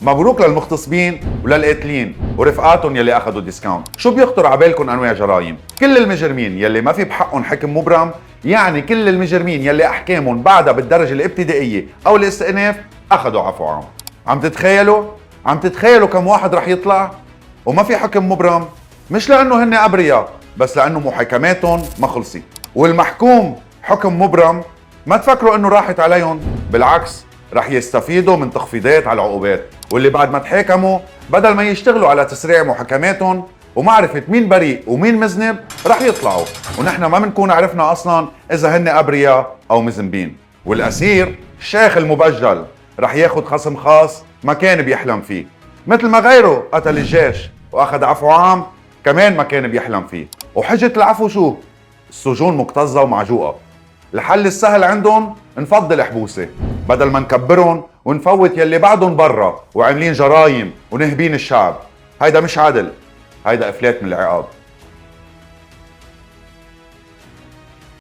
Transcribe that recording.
مبروك للمغتصبين وللقاتلين ورفقاتهم يلي اخذوا ديسكاونت. شو بيخطر عبالكم انواع جرائم؟ كل المجرمين يلي ما في بحقهم حكم مبرم، يعني كل المجرمين يلي احكامهم بعدها بالدرجه الابتدائيه او الاستئناف اخذوا عفو عام. عم تتخيلوا كم واحد رح يطلع وما في حكم مبرم؟ مش لانه هن ابرياء، بس لانه محاكماتهم ما خلصت. والمحكوم حكم مبرم ما تفكروا انه راحت عليهم، بالعكس رح يستفيدوا من تخفيضات على العقوبات. واللي بعد ما تحاكموا بدل ما يشتغلوا على تسريع محاكماتهم ومعرفة مين بريء ومين مذنب رح يطلعوا، ونحن ما بنكون عرفنا اصلا اذا هن ابرياء او مذنبين. والاسير الشيخ المبجل رح ياخد خصم خاص ما كان بيحلم فيه، مثل ما غيره قتل الجيش واخذ عفو عام كمان ما كان بيحلم فيه. وحجة العفو شو؟ السجون مكتظة ومعجوقة. الحل السهل عندهم نفضل حبوسة بدل ما نكبرهم ونفوت يلي بعدهم برا وعاملين جرايم ونهبين الشعب. هيدا مش عدل، هيدا افلات من العقاب.